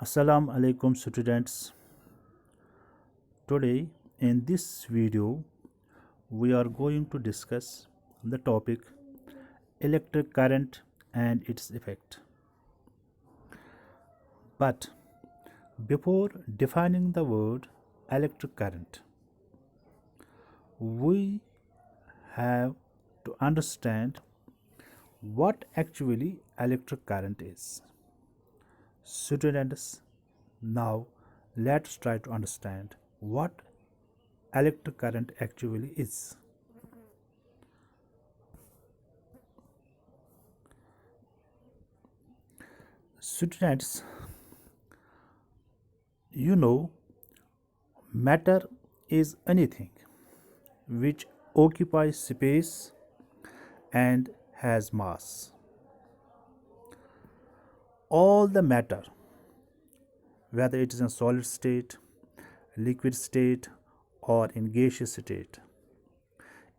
Assalamu alaikum students. Today in this video we are going to discuss the topic electric current and its effect. But before defining the word electric current, we have to understand what actually electric current is. Students, now let's try to understand what electric current actually is. Students, you know, matter is anything which occupies space and has mass. All the matter, whether it is in solid state, liquid state, or in gaseous state,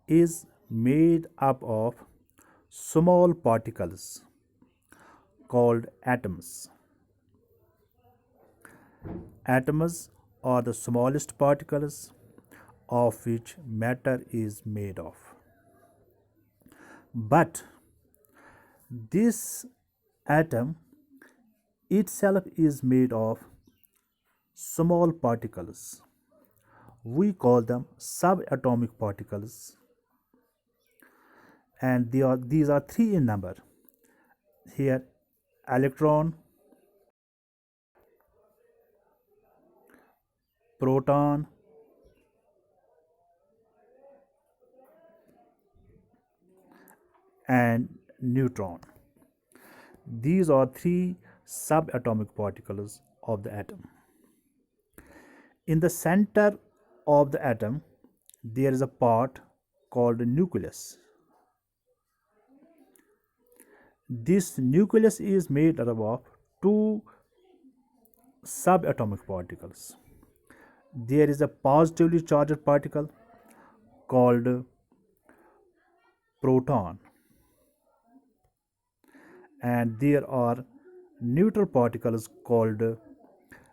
is made up of small particles called atoms. Atoms are the smallest particles of which matter is made of. But this atom itself is made of small particles. We call them subatomic particles, and these are three in number. Here, electron, proton, and neutron. These are three subatomic particles of the atom. In the center of the atom, there is a part called the nucleus. This nucleus is made up of two subatomic particles. There is a positively charged particle called proton, and there are neutral particles called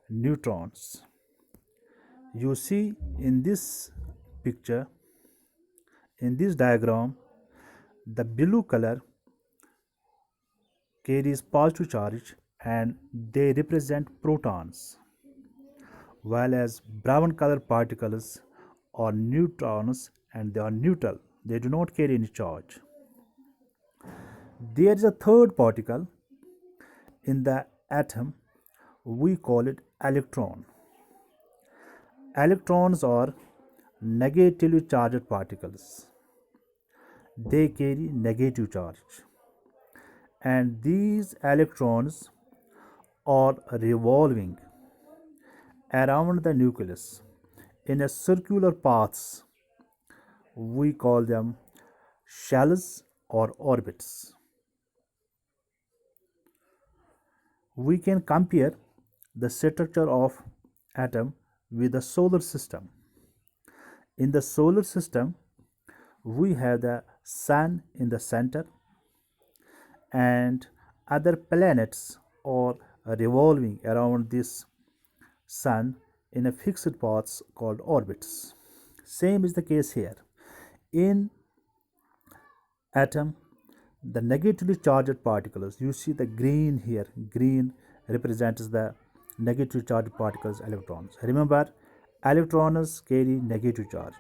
neutrons. You see in this picture, in this diagram, the blue color carries positive charge and they represent protons, while as brown color particles are neutrons and they are neutral, they do not carry any charge. There is a third particle in the atom, we call it electron. Electrons are negatively charged particles. They carry negative charge, and these electrons are revolving around the nucleus in a circular paths. We call them shells or orbits. We can compare the structure of atom with the solar system. In the solar system, we have the sun in the center, and other planets are revolving around this sun in a fixed paths called orbits. Same is the case here. In atom, the negatively charged particles, you see the green here, green represents the negatively charged particles, electrons. Remember, electrons carry negative charge,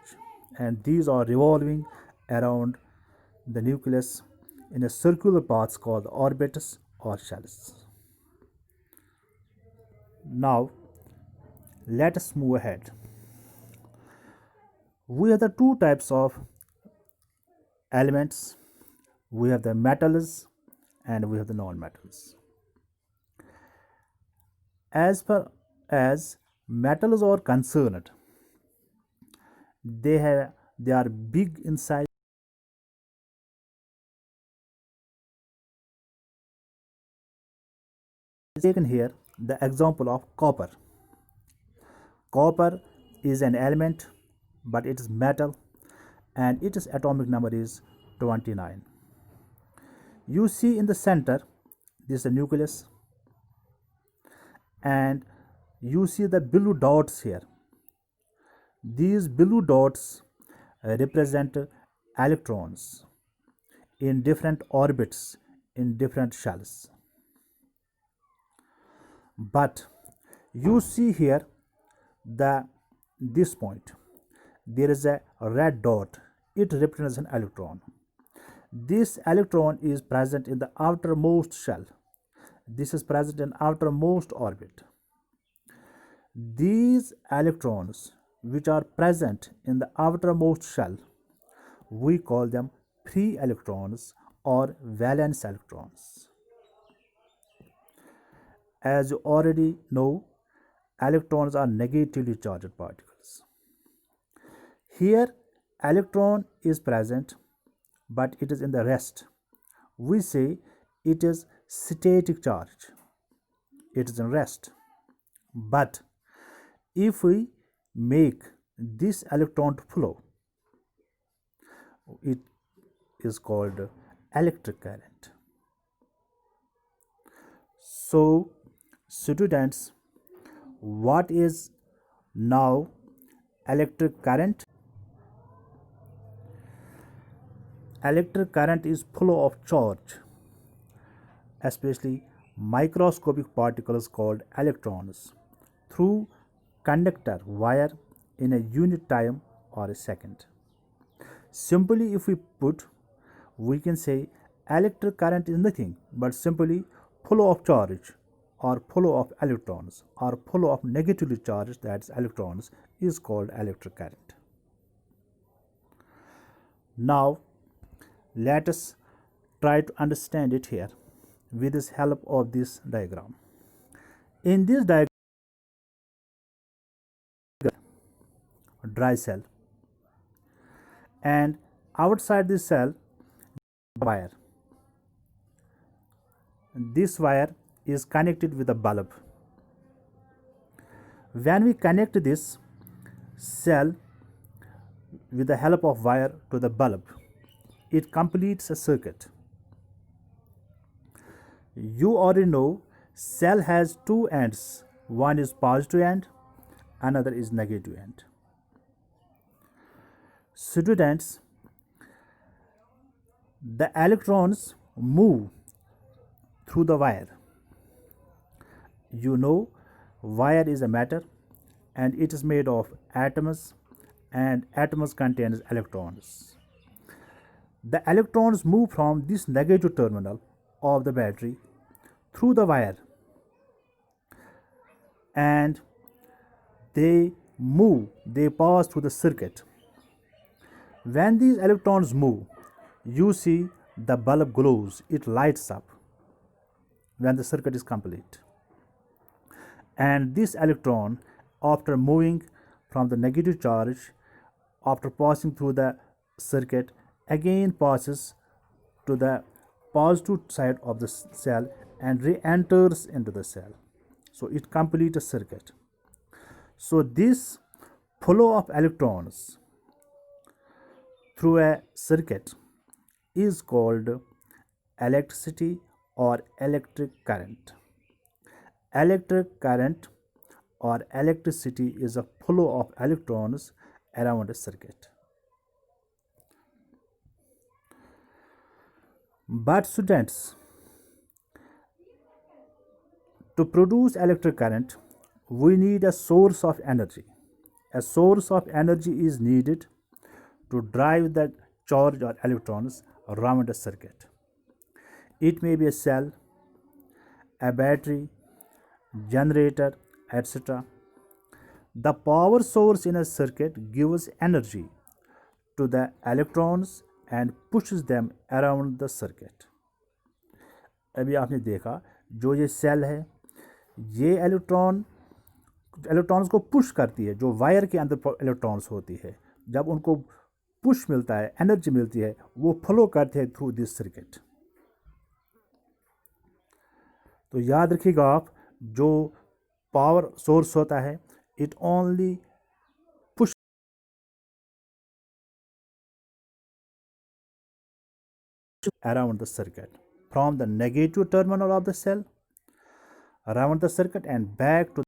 and these are revolving around the nucleus in a circular paths called orbits or shells. Now let us move ahead. We have the two types of elements. We have the metals and we have the non-metals. As far as metals are concerned, they are big in size. Taken here the example of copper. Copper is an element, but it is metal, and its atomic number is 29. You see in the center, this is the nucleus, and you see the blue dots here. These blue dots represent electrons in different orbits in different shells. But you see here the this point, there is a red dot, it represents an electron. This electron is present in the outermost shell. This is present in outermost orbit. These electrons which are present in the outermost shell, we call them free electrons or valence electrons. As you already know, electrons are negatively charged particles. Here, electron is present, but it is in the rest. We say it is static charge. It is in rest. But if we make this electron to flow, it is called electric current. So, students, what is now electric current? Electric current is flow of charge, especially microscopic particles called electrons, through conductor wire in a unit time or a second. Simply, if we put, we can say electric current is nothing but simply flow of charge or flow of electrons or flow of negatively charged, that's electrons, is called electric current. Now let us try to understand it here with the help of this diagram. In this diagram, dry cell, and outside this cell wire. This wire is connected with a bulb. When we connect this cell with the help of wire to the bulb, it completes a circuit. You already know cell has two ends. One is positive end, another is negative end. Students, the electrons move through the wire. You know, wire is a matter and it is made of atoms, and atoms contains electrons. The electrons move from this negative terminal of the battery through the wire, and they pass through the circuit. When these electrons move, you see the bulb glows, it lights up when the circuit is complete. And this electron, after moving from the negative charge, after passing through the circuit, again passes to the positive side of the cell and re-enters into the cell. So it completes a circuit. So this flow of electrons through a circuit is called electricity or electric current. Electric current or electricity is a flow of electrons around a circuit. But students, to produce electric current, we need a source of energy. A source of energy is needed to drive the charge or electrons around a circuit. It may be a cell, a battery, generator, etc. The power source in a circuit gives energy to the electrons and pushes them around the circuit. अभी आपने देखा जो ये cell है, ये electrons को push करती है, जो वायर के अंदर इलेक्ट्रॉन्स होती है, जब उनको पुश मिलता है, एनर्जी मिलती है, वो फ्लो करते हैं थ्रू दिस सर्किट. तो याद रखिएगा आप, जो पावर सोर्स होता है, it only push around the circuit from the negative terminal of the cell around the circuit and back to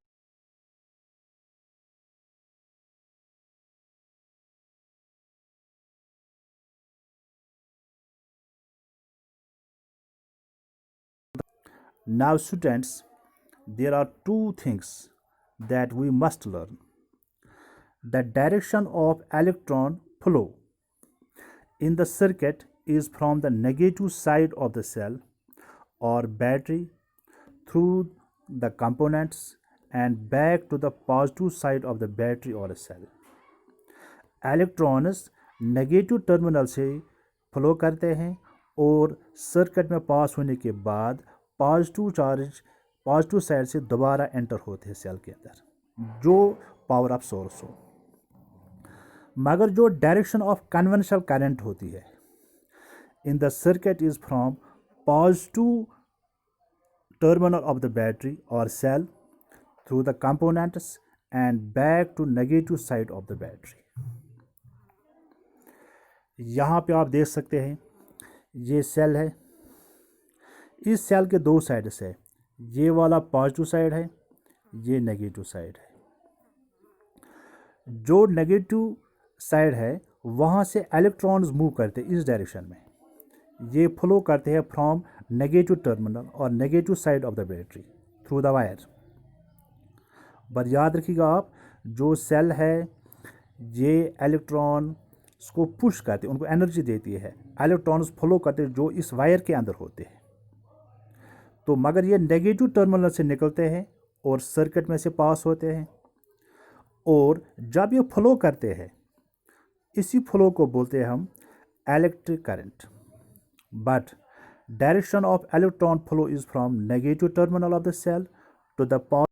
now students, there are two things that we must learn. The direction of electron flow in the circuit is from the negative side of the cell or battery through the components and back to the positive side of the battery or a cell. Electrons negative terminal से flow करते हैं और circuit में पास होने के बाद positive side से दोबारा एंटर होते हैं सेल के अंदर जो पावर ऑफ सोर्स हो। मगर जो डायरेक्शन ऑफ कन्वेंशनल करंट होती है in the circuit is from positive terminal of the battery or cell through the components and back to negative side of the battery। यहाँ पे आप देख सकते हैं ये सेल है, इस सेल के दो साइड्स है, ये वाला पॉजिटिव साइड है, ये नेगेटिव साइड है। जो नेगेटिव साइड है वहाँ से इलेक्ट्रॉन्स मूव करते हैं इस डायरेक्शन में, ये फ्लो करते हैं फ्रॉम नेगेटिव टर्मिनल और negative side of the battery through the wire. पर याद रखिएगा आप, जो सेल है ये इलेक्ट्रॉन को पुश करते, उनको एनर्जी देती है, इलेक्ट्रॉन्स फ्लो करते जो इस वायर के अंदर होते हैं। तो मगर ये नेगेटिव टर्मिनल से निकलते हैं और सर्किट में से पास होते हैं, और जब ये फ्लो करते हैं इसी फ्लो को बोलते हैं हम electric current. But direction of electron flow is from negative terminal of the cell to the positive।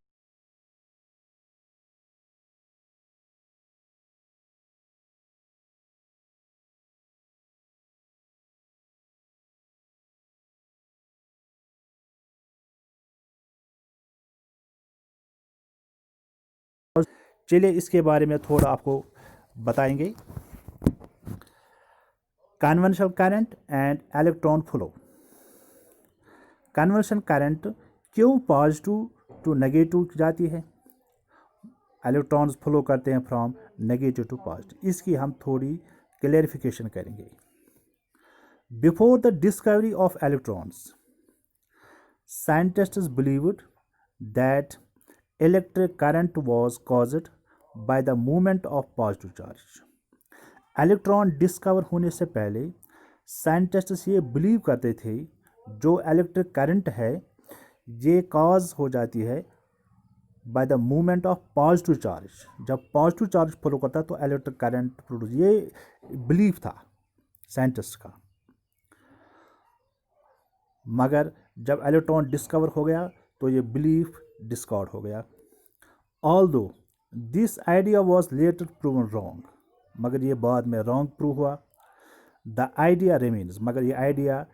चलिए इसके बारे में थोड़ा आपको बताएंगे। Conventional current and electron flow. Conventional current क्यों पॉजिटिव टू नेगेटिव जाती है, इलेक्ट्रॉन्स फ्लो करते हैं फ्रॉम नेगेटिव टू पॉजिटिव, इसकी हम थोड़ी क्लैरिफिकेशन करेंगे। Before the discovery of electrons scientists believed that electric current was caused by the movement of positive charge. Electron discover होने से पहले साइंटिस्ट्स ये बिलीव करते थे जो इलेक्ट्रिक करंट है ये कॉज हो जाती है by the movement of positive charge. जब पॉजिटिव चार्ज फ्लो करता है तो इलेक्ट्रिक करंट प्रोड्यूस, ये बिलीव था साइंटिस्ट का। मगर जब इलेक्ट्रॉन डिस्कवर हो गया तो ये बिलीफ डिस्कार्ड हो गया। Although this idea was later proven wrong, मगर ये बाद में रॉन्ग प्रूव हुआ। द आइडिया रिमेन्स, मगर ये आइडिया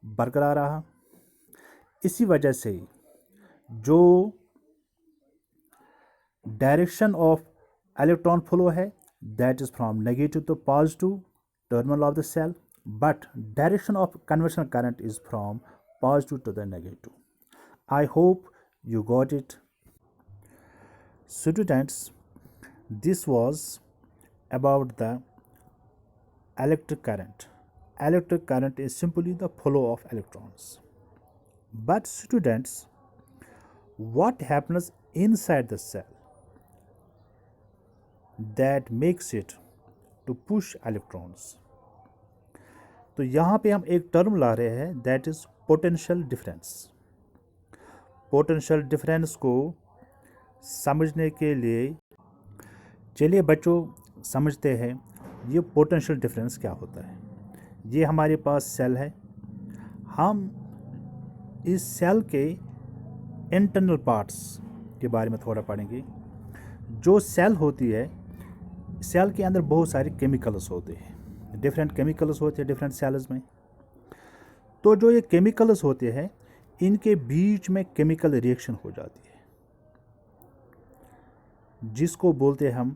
बरकरार रहा। इसी वजह से जो डायरेक्शन ऑफ इलेक्ट्रॉन फ्लो है that is from negative to positive terminal of the cell, but direction of conventional current is from positive to the negative. I hope you got it. Students, this was about the electric current. Electric current is simply the flow of electrons. But students, what happens inside the cell that makes it to push electrons? तो यहाँ पे हम एक term ला रहे हैं that is potential difference. Potential difference को समझने के लिए चलिए बच्चों समझते हैं ये पोटेंशियल डिफरेंस क्या होता है। ये हमारे पास सेल है, हम इस सेल के इंटरनल पार्ट्स के बारे में थोड़ा पढ़ेंगे। जो सेल होती है, सेल के अंदर बहुत सारे केमिकल्स होते हैं, डिफरेंट केमिकल्स होते हैं डिफरेंट सेल्स में। तो जो ये केमिकल्स होते हैं इनके बीच में केमिकल रिएक्शन हो जाती है जिसको बोलते हैं हम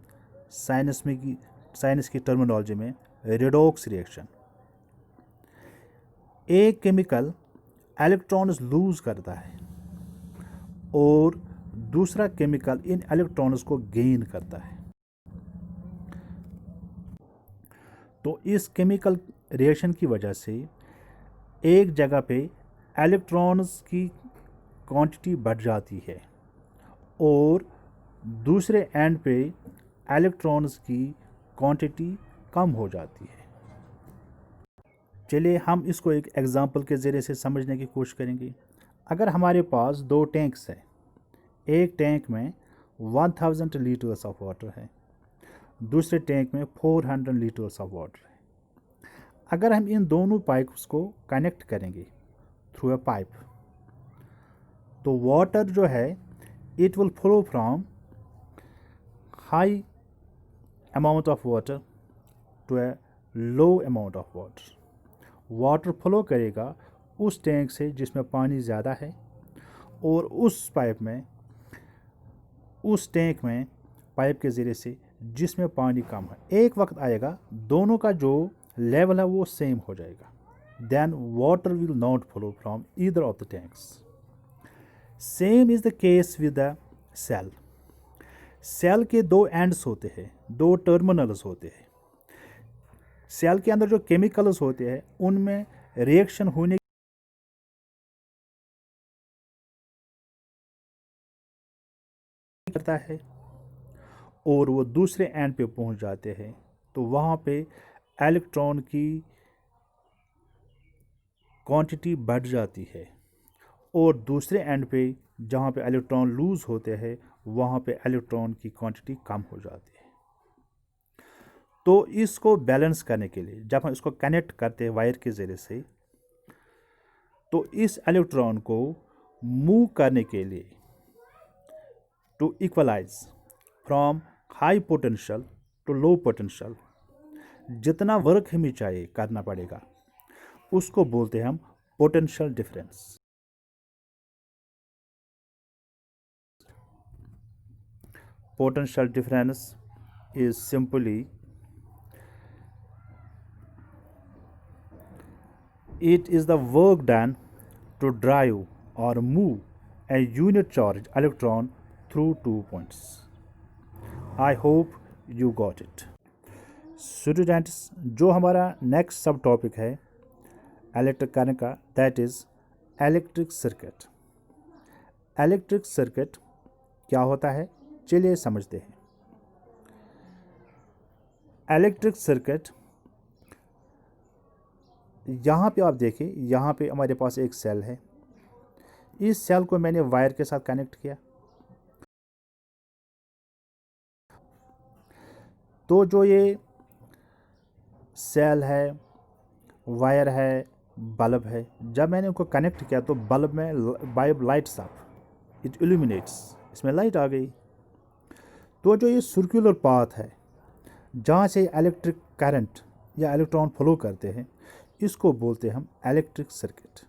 साइंस की टर्मिनोलॉजी में रेडॉक्स रिएक्शन। एक केमिकल इलेक्ट्रॉन्स लूज करता है और दूसरा केमिकल इन इलेक्ट्रॉन्स को गेन करता है। तो इस केमिकल रिएक्शन की वजह से एक जगह पे इलेक्ट्रॉन्स की क्वांटिटी बढ़ जाती है और दूसरे एंड पे इलेक्ट्रॉन्स की क्वांटिटी कम हो जाती है। चलिए हम इसको एक एग्जांपल के ज़रिए से समझने की कोशिश करेंगे। अगर हमारे पास दो टैंक्स हैं, एक टैंक में 1000 लीटर्स ऑफ वाटर है, दूसरे टैंक में 400 लीटर्स ऑफ वाटर है। अगर हम इन दोनों पाइप्स को कनेक्ट करेंगे थ्रू अ पाइप, तो वाटर जो है it will flow from high amount of water to a low amount of water. Water flow करेगा उस टैंक से जिसमें पानी ज़्यादा है और उस टैंक में पाइप के ज़रिए से जिसमें पानी कम है। एक वक्त आएगा दोनों का जो लेवल है वो सेम हो जाएगा। Then water will not flow from either of the tanks. Same is the case with the cell. Cell के दो एंड्स होते हैं, दो टर्मिनल्स होते हैं। सेल के अंदर जो केमिकल्स होते हैं उनमें रिएक्शन होने करता है और वो दूसरे एंड पे पहुंच जाते हैं, तो वहाँ पे इलेक्ट्रॉन की क्वांटिटी बढ़ जाती है और दूसरे एंड पे जहाँ पे इलेक्ट्रॉन लूज़ होते हैं वहाँ पे इलेक्ट्रॉन की क्वांटिटी कम हो जाती है। तो इसको बैलेंस करने के लिए जब हम इसको कनेक्ट करते हैं वायर के ज़रिए से, तो इस इलेक्ट्रॉन को मूव करने के लिए to equalise from high potential to low potential जितना वर्क हमें चाहिए करना पड़ेगा, उसको बोलते हैं हम potential difference. Potential difference is simply it is the work done to drive or move a unit charge electron through 2 points. I hope you got it. Students, जो हमारा नेक्स्ट सब टॉपिक है इलेक्ट्रिक करंट का, that is electric circuit. Electric circuit क्या होता है, चलिए समझते हैं। इलेक्ट्रिक सर्किट, यहाँ पे आप देखिए, यहाँ पे हमारे पास एक सेल है। इस सेल को मैंने वायर के साथ कनेक्ट किया, तो जो ये सेल है, वायर है, बल्ब है, जब मैंने उनको कनेक्ट किया तो बल्ब में vibe lights up, it illuminates, इसमें लाइट आ गई। तो जो ये सर्कुलर पाथ है जहाँ से इलेक्ट्रिक करंट या इलेक्ट्रॉन फ्लो करते हैं, इसको बोलते हैं हम इलेक्ट्रिक सर्किट।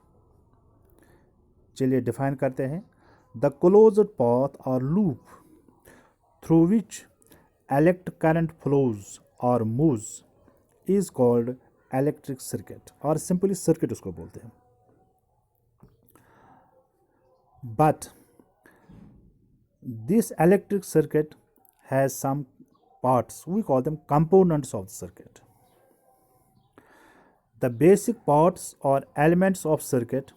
चलिए डिफाइन करते हैं। द क्लोज्ड पाथ और loop through which electric current flows और moves is called electric circuit, और सिंपली सर्किट उसको बोलते हैं। But this electric circuit has some parts, we call them components of the circuit. The basic parts or elements of circuit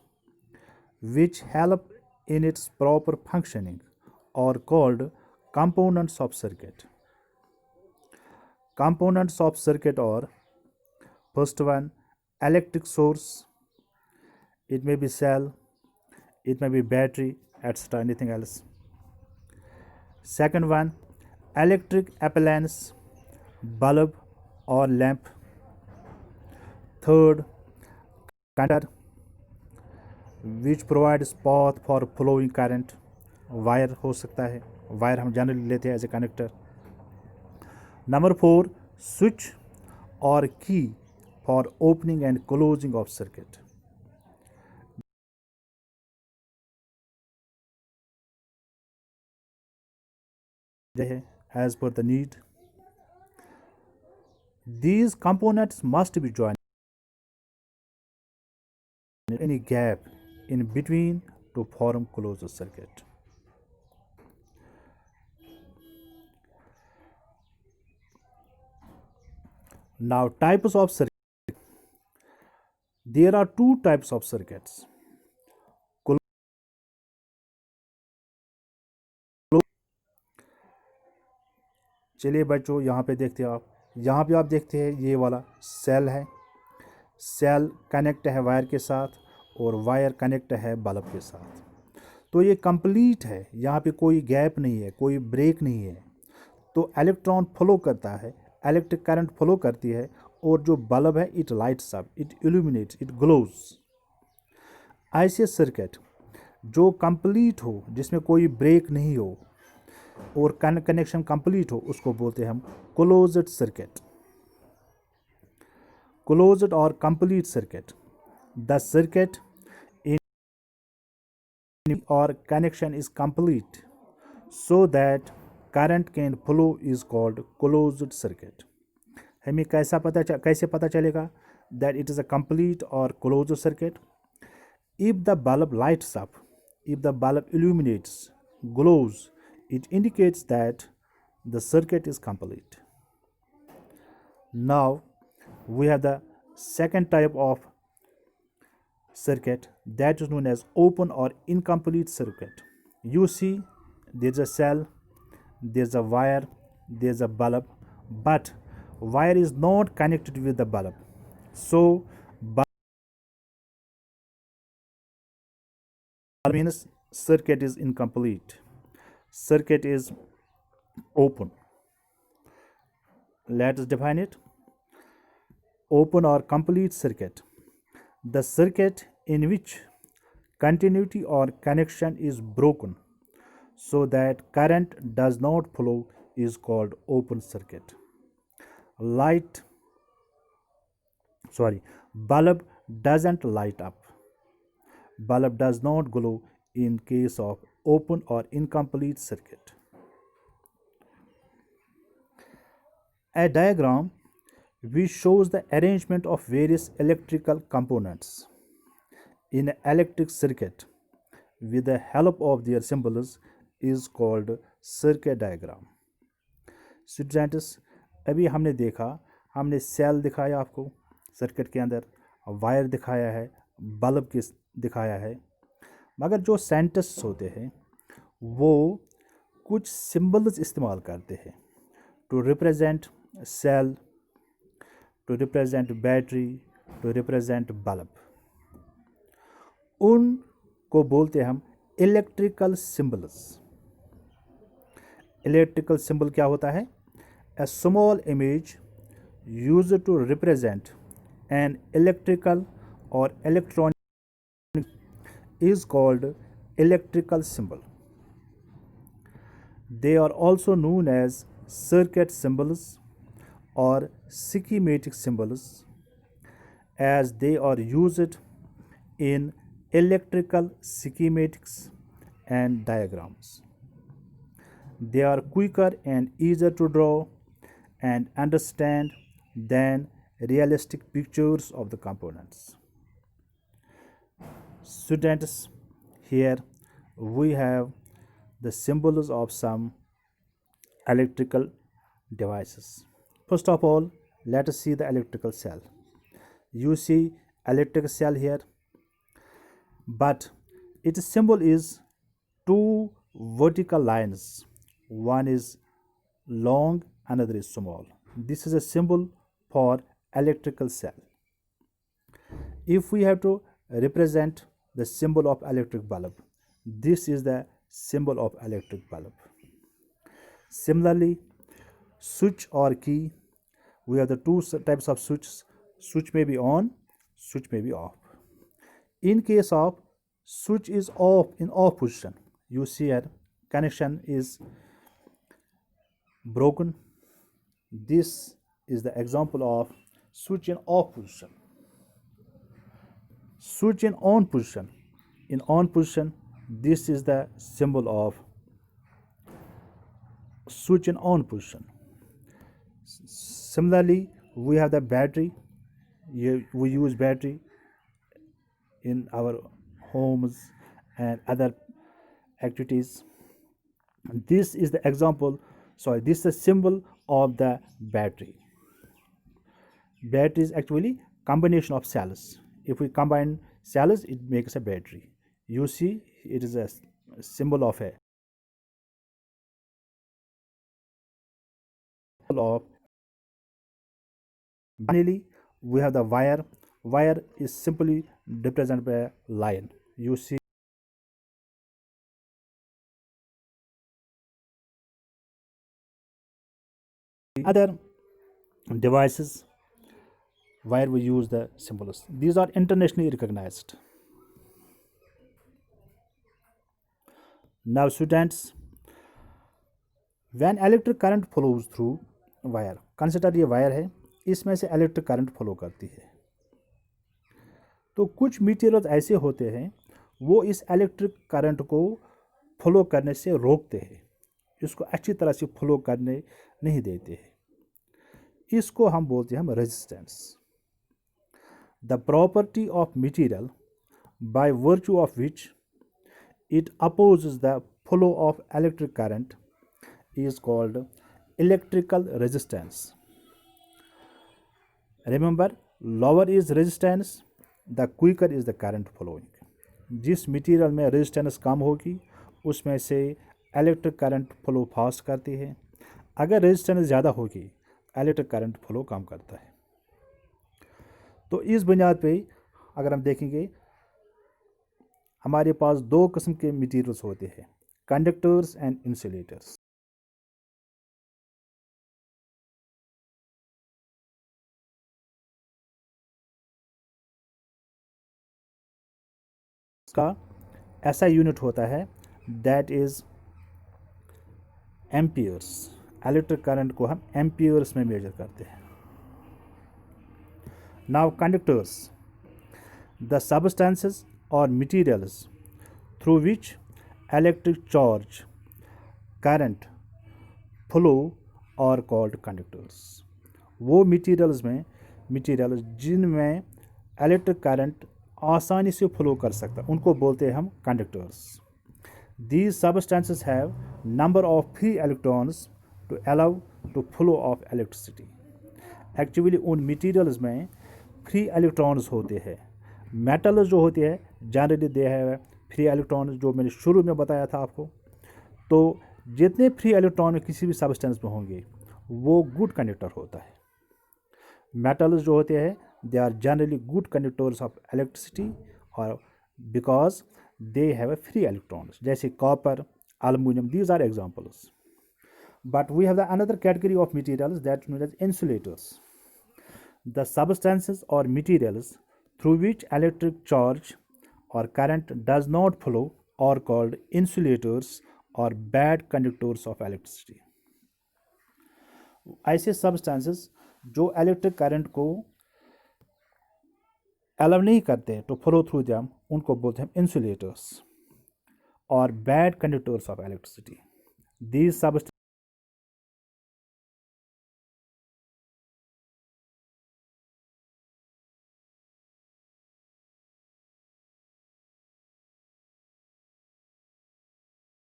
which help in its proper functioning are called components of circuit. Components of circuit are: first one, electric source, it may be cell, it may be battery, etc., anything else. Second one, electric appliance, bulb or lamp. Third, conductor which provides path for flowing current. Wire हो सकता है, wire हम generally लेते हैं as a connector. Number 4, switch और key for opening and closing of circuit. As per the need, these components must be joined in any gap in between to form closed circuit. Now, types of circuit. There are two types of circuits. चलिए बच्चों, यहाँ पे देखते हैं आप, यहाँ पे आप देखते हैं ये वाला सेल है। सेल कनेक्ट है वायर के साथ और वायर कनेक्ट है बल्ब के साथ। तो ये कंप्लीट है, यहाँ पे कोई गैप नहीं है, कोई ब्रेक नहीं है। तो इलेक्ट्रॉन फ्लो करता है, इलेक्ट्रिक करंट फ्लो करती है, और जो बल्ब है it lights up, it illuminates, it glows. ऐसे सर्किट जो कंप्लीट हो, जिसमें कोई ब्रेक नहीं हो और कनेक्शन कंप्लीट हो, उसको बोलते हैं हम क्लोज्ड सर्किट। क्लोज्ड और complete circuit, the circuit in or connection is complete so that current can flow is called closed circuit. हमें कैसे पता चलेगा that it is a complete or closed circuit? If the bulb lights up, if the bulb illuminates, glows, it indicates that the circuit is complete. Now we have the second type of circuit, that is known as open or incomplete circuit. You see, there's a cell, there's a wire, there's a bulb, but wire is not connected with the bulb. So bulb means circuit is incomplete. Circuit is open. Let us define it. Open or complete circuit, the circuit in which continuity or connection is broken so that current does not flow is called open circuit. Light, bulb doesn't light up. Bulb does not glow in case of open or incomplete circuit. A diagram which shows the arrangement of various electrical components in an electric circuit with the help of their symbols is called circuit diagram. Students, अभी हमने देखा, हमने cell दिखाया आपको circuit के अंदर, wire दिखाया है, बल्ब के दिखाया है, मगर जो साइंटिस्ट होते हैं वो कुछ सिंबल्स इस्तेमाल करते हैं to represent cell, to represent battery, to represent bulb. उनको बोलते हैं हम इलेक्ट्रिकल सिंबल्स। इलेक्ट्रिकल सिंबल क्या होता है? A small image used to represent an electrical or electronic is called electrical symbol. They are also known as circuit symbols or schematic symbols, as they are used in electrical schematics and diagrams. They are quicker and easier to draw and understand than realistic pictures of the components. Students, here we have the symbols of some electrical devices. First of all, let us see the electrical cell. You see electrical cell here, but its symbol is two vertical lines. One is long, another is small. This is a symbol for electrical cell. If we have to represent the symbol of electric bulb, this is the symbol of electric bulb. Similarly, switch or key, we have the two types of switches. Switch may be on, switch may be off. In case of switch is off, in off position, you see here connection is broken. This is the example of switch in off position. Switch in on position. In on position, this is the symbol of switch in on position. Similarly, we have the battery. We use battery in our homes and other activities. This is the example, this is the symbol of the battery. Battery is actually combination of cells. If we combine cells, it makes a battery. You see, it is a symbol of a of. Finally, we have the wire. Wire is simply represented by a line. You see other devices where we use the symbols. These are internationally recognized. Now students, when electric current flows through wire, consider ये wire है, इसमें से electric current flow करती है। तो कुछ materials ऐसे होते हैं वो इस इलेक्ट्रिक करंट को फ्लो करने से रोकते हैं, इसको अच्छी तरह से फ्लो करने नहीं देते हैं। इसको हम बोलते हैं resistance. The property of material by virtue of which it opposes the flow of electric current is called electrical resistance. Remember, lower is resistance, the quicker is the current flowing. जिस material में resistance कम होगी उसमें से electric current flow fast करती है, अगर resistance ज़्यादा होगी इलेक्ट्रिक करंट फ्लो कम करता है। तो इस बुनियाद पे अगर हम देखेंगे, हमारे पास दो किस्म के मटेरियल्स होते हैं, कंडक्टर्स एंड इंसुलेटर्स। का ऐसा यूनिट होता है that is amperes. Electric current को हम एम्पियर्स में मेजर करते हैं। Now conductors, the substances or materials through which electric charge current flow are called conductors. वो मटेरियल्स जिनमें इलेक्ट्रिक करंट आसानी से फ्लो कर सकता है उनको बोलते हैं हम conductors. These substances have number of free electrons to allow to flow of electricity. Actually उन मटेरियल्स में फ्री इलेक्ट्रॉन्स होते हैं। मेटल्स जो होते हैं जनरली दे है फ्री इलेक्ट्रॉन, जो मैंने शुरू में बताया था आपको। तो जितने फ्री इलेक्ट्रॉन किसी भी सब्सटेंस में होंगे वो गुड कंडक्टर होता है। मेटल्स जो होते हैं they are generally good conductors of electricity, और because they have a free electrons, जैसे copper, aluminium, these are examples. But we have the another category of materials that known as insulators. The substances और materials through which electric charge or current does not flow are called insulators or bad conductors of electricity. ऐसे substances जो electric current को allow नहीं करते तो flow through them, उनको बोलते हैं इंसुलेटर्स और bad conductors of electricity. These substances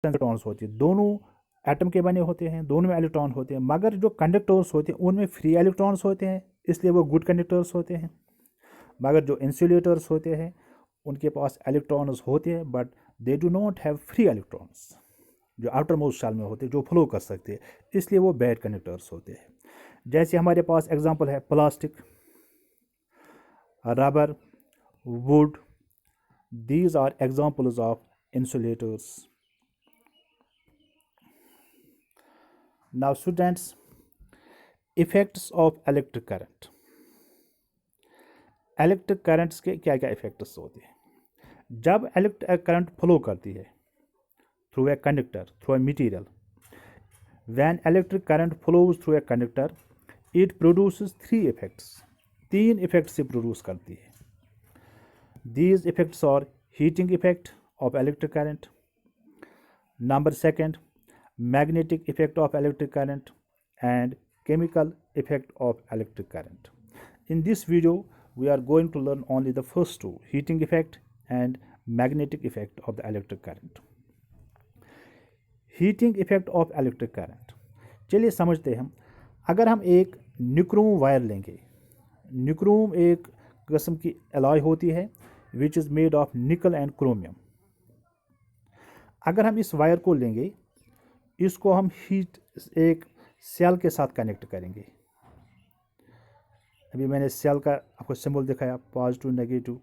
electrons होती है, दोनों एटम के बने होते हैं, दोनों में इलेक्ट्रॉन होते हैं, मगर जो कंडक्टर्स होते हैं उनमें फ्री इलेक्ट्रॉन्स होते हैं, इसलिए वो गुड कंडक्टर्स होते हैं। मगर जो इंसुलेटर्स होते हैं उनके पास इलेक्ट्रॉन्स होते हैं but they do not have free electrons, जो आउटर मोस्ट शेल में होते हैं, जो फ्लो कर सकते हैं, इसलिए वो बैड कंडक्टर्स होते हैं। जैसे हमारे पास एग्जांपल है plastic, rubber, wood, these are examples of insulators. Now students, effects of electric current. Electric currents के क्या क्या इफेक्ट्स होते हैं? जब इलेक्ट्रिक करंट फ्लो करती है through a conductor, through a material, when electric current flows through a conductor it produces 3 effects. 3 effects से produce करती है। These effects are heating effect of electric current, number 2 magnetic effect of electric current, and chemical effect of electric current. In this video we are going to learn only the first 2, heating effect and magnetic effect of the electric current. Heating effect of electric current, चलिए समझते हैं हम। अगर हम एक न्यूक्रोम wire लेंगे, nichrome एक किस्म की एलॉय होती है विच इज़ मेड ऑफ निकल एंड क्रोमियम। अगर हम इस वायर को लेंगे, इसको हम हीट एक सेल के साथ कनेक्ट करेंगे। अभी मैंने सेल का आपको सिंबल दिखाया, पॉजिटिव नेगेटिव।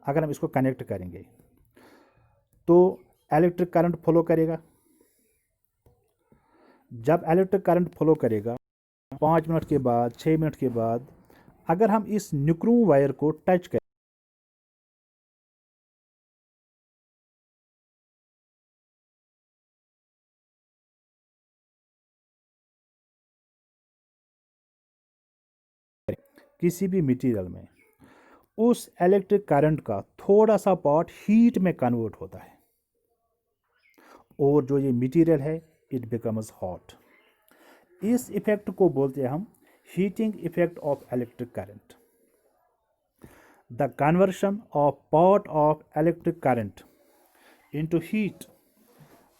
अगर हम इसको कनेक्ट करेंगे तो इलेक्ट्रिक करंट फ्लो करेगा। जब इलेक्ट्रिक करंट फ्लो करेगा 5 मिनट के बाद, 6 मिनट के बाद, अगर हम इस निक्रोम वायर को टच करें, किसी भी मटेरियल में, उस इलेक्ट्रिक करंट का थोड़ा सा पार्ट हीट में कन्वर्ट होता है और जो ये मटेरियल है इट बिकम्स हॉट। इस इफेक्ट को बोलते हैं हम heating effect of electric current. The conversion of part of electric current into heat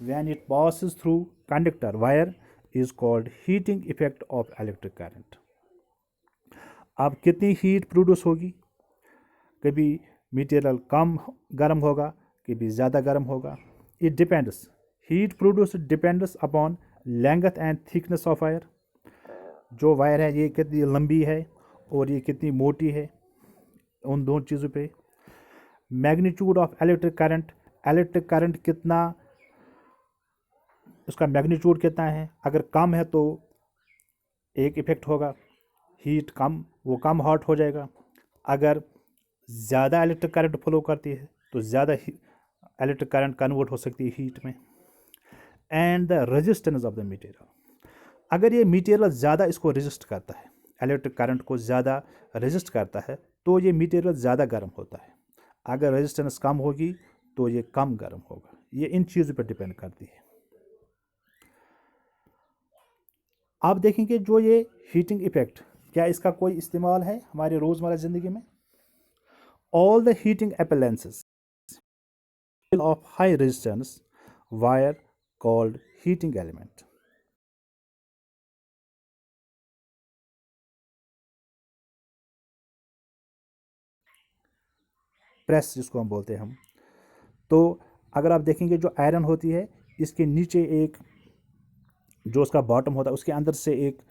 when it passes through conductor wire is called heating effect of electric current। अब कितनी heat produce होगी? कभी material कम गर्म होगा, कभी ज़्यादा गर्म होगा। It depends, heat produce depends upon length and thickness of wire. जो वायर है ये कितनी लंबी है और ये कितनी मोटी है, उन दोनों चीज़ों पे। Magnitude of electric current, electric current कितना, उसका मैग्नीट्यूड कितना है। अगर कम है तो एक इफेक्ट होगा, हीट कम, वो कम हॉट हो जाएगा। अगर ज़्यादा इलेक्ट्रिक करंट फ्लो करती है तो ज़्यादा इलेक्ट्रिक करंट कन्वर्ट हो सकती है हीट में। And the resistance of the material, अगर ये मटेरियल ज़्यादा इसको रेजिस्ट करता है, इलेक्ट्रिक करंट को ज़्यादा रेजिस्ट करता है, तो ये मटेरियल ज़्यादा गर्म होता है। अगर रेजिस्टेंस कम होगी तो ये कम गर्म होगा। ये इन चीज़ों पर डिपेंड करती है। आप देखेंगे जो ये हीटिंग इफेक्ट, क्या इसका कोई इस्तेमाल है हमारे रोज़मर्रा ज़िंदगी में? All the heating appliances of high resistance wire called heating element. Press जिसको हम बोलते हैं हम, तो अगर आप देखेंगे जो आयरन होती है, इसके नीचे एक जो उसका बॉटम होता है, उसके अंदर से एक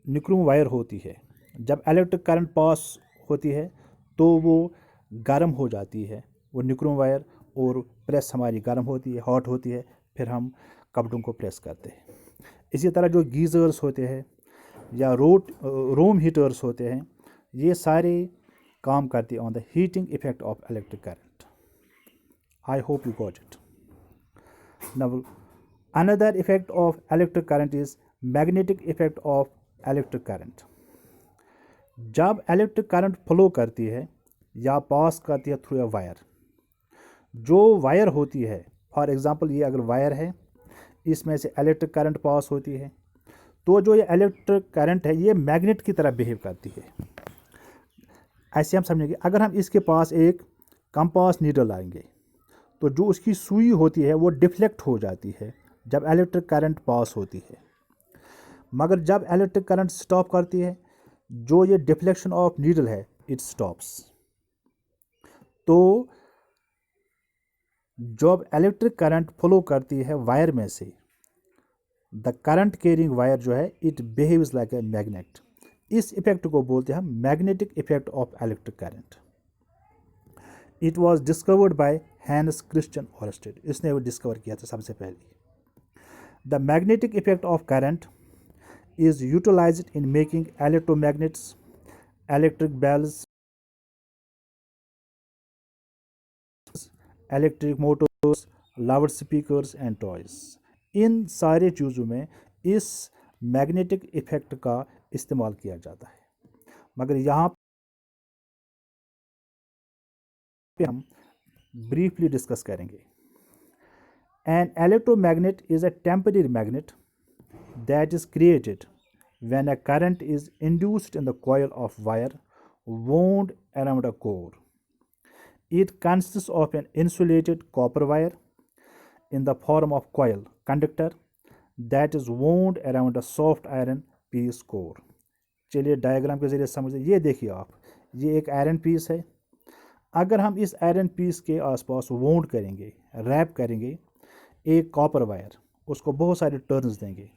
निक्रोम वायर होती है। जब इलेक्ट्रिक करंट पास होती है तो वो गर्म हो जाती है, वो निक्रोम वायर, और प्रेस हमारी गर्म होती है, हॉट होती है, फिर हम कपड़ों को प्रेस करते हैं। इसी तरह जो गीज़र्स होते हैं या रूम हीटर्स होते हैं, ये सारे काम करती है on the heating effect of electric current. I hope you got it. Now another effect of electric current is magnetic effect of electric current. जब इलेक्ट्रिक करंट फ्लो करती है या पास करती है थ्रू ए वायर, जो वायर होती है, for example ये अगर वायर है, इसमें से इलेक्ट्रिक करंट पास होती है, तो जो ये इलेक्ट्रिक करंट है ये मैग्नेट की तरह बिहेव करती है। ऐसे हम समझेंगे, अगर हम इसके पास एक कंपास नीडल लाएंगे तो जो उसकी सुई होती है वो डिफ्लेक्ट हो जाती है जब इलेक्ट्रिक करंट पास होती है। मगर जब इलेक्ट्रिक करंट स्टॉप करती है, जो ये डिफ्लेक्शन ऑफ नीडल है इट स्टॉप्स। तो जब इलेक्ट्रिक करंट फ्लो करती है वायर में से, द करंट कैरिंग वायर जो है it behaves like a magnet. इस इफेक्ट को बोलते हैं हम magnetic effect of electric current. It was discovered by Hans Christian Oersted, इसने वो डिस्कवर किया था सबसे पहले। The magnetic effect of current is utilized in making electromagnets, electric bells, electric motors, loudspeakers and toys। इन सारे चीज़ों में इस मैग्नेटिक इफेक्ट का इस्तेमाल किया जाता है। मगर यहाँ पे हम ब्रीफली डिस्कस करेंगे। An electromagnet is a temporary magnet that is created when a current is induced in the coil of wire wound around a core। It consists of an insulated copper wire in the form of coil conductor that is wound around a soft iron piece core। चलिए diagram के ज़रिए समझ ये देखिए आप, ये एक iron piece है। अगर हम इस आयरन पीस के आसपास वाउंड करेंगे, रैप करेंगे एक कॉपर वायर, उसको बहुत सारे टर्न्स देंगे,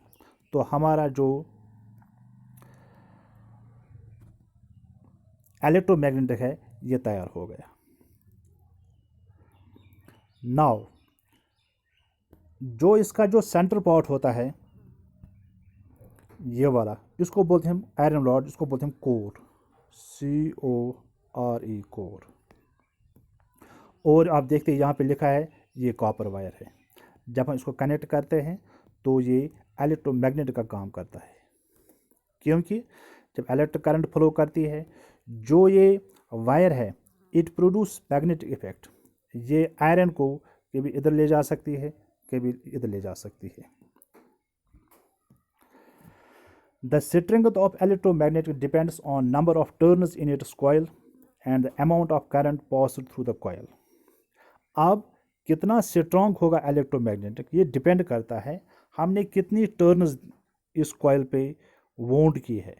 तो हमारा जो इलेक्ट्रोमैग्नेटिक है ये तैयार हो गया। नाउ जो इसका जो सेंटर पार्ट होता है ये वाला, इसको बोलते हैं हम आयरन रॉड, इसको बोलते हैं कोर, CORE कोर। और आप देखते हैं यहाँ पे लिखा है ये कॉपर वायर है। जब हम इसको कनेक्ट करते हैं तो ये इलेक्ट्रोमैग्नेट का काम करता है, क्योंकि जब इलेक्ट्रिक करंट फ्लो करती है जो ये वायर है इट प्रोड्यूस मैग्नेटिक इफेक्ट। ये आयरन को कभी इधर ले जा सकती है, कभी इधर ले जा सकती है। The strength of electromagnetic depends on number of turns in its coil and the amount of current passed through the coil. अब कितना स्ट्रॉन्ग होगा इलेक्ट्रोमैग्नेटिक ये डिपेंड करता है हमने कितनी टर्न्स इस कॉइल पे वाउंड की है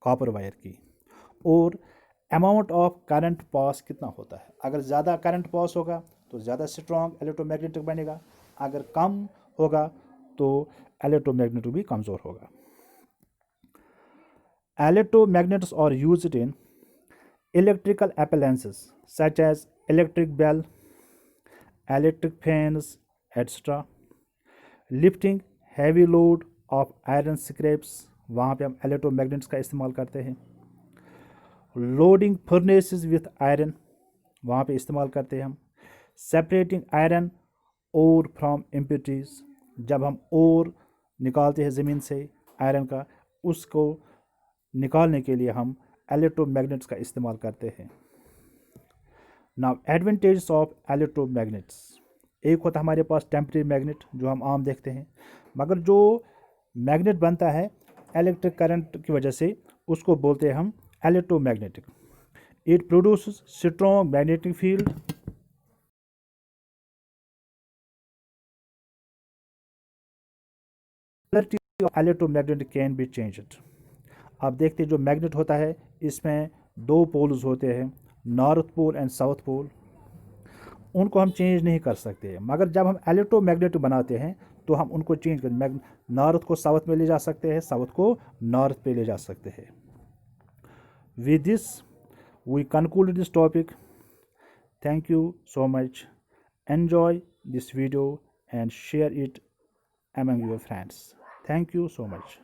कॉपर वायर की, और अमाउंट ऑफ करंट पास कितना होता है। अगर ज़्यादा करंट पास होगा तो ज़्यादा स्ट्रॉन्ग इलेक्ट्रोमैग्नेटिक बनेगा, अगर कम होगा तो इलेक्ट्रोमैग्नेटिक भी कमज़ोर होगा। Electromagnets are used in electrical appliances such as electric bell, electric fans, etc. Lifting heavy load of iron scraps, वहाँ पे हम electromagnets का इस्तेमाल करते हैं। Loading furnaces with iron, वहाँ पे इस्तेमाल करते हैं हम। Separating iron ore from impurities, जब हम ore निकालते हैं ज़मीन से आयरन का, उसको निकालने के लिए हम इलेक्ट्रोमैग्नेट्स का इस्तेमाल करते हैं। नाउ एडवांटेजेस ऑफ इलेक्ट्रोमैग्नेट्स, एक होता है हमारे पास टेम्परेरी मैग्नेट जो हम आम देखते हैं, मगर जो मैग्नेट बनता है इलेक्ट्रिक करंट की वजह से उसको बोलते हैं हम electromagnetic. It produces strong magnetic field. Electromagnetic can be changed. आप देखते हैं जो मैग्नेट होता है इसमें दो पोल्स होते हैं, north pole and south pole, उनको हम चेंज नहीं कर सकते, मगर जब हम इलेक्ट्रोमैग्नेट बनाते हैं तो हम उनको चेंज कर, नॉर्थ को साउथ में ले जा सकते हैं, साउथ को नॉर्थ पे ले जा सकते हैं। With this we conclude this topic. Thank you so much. Enjoy this video and share it among your friends. Thank you so much.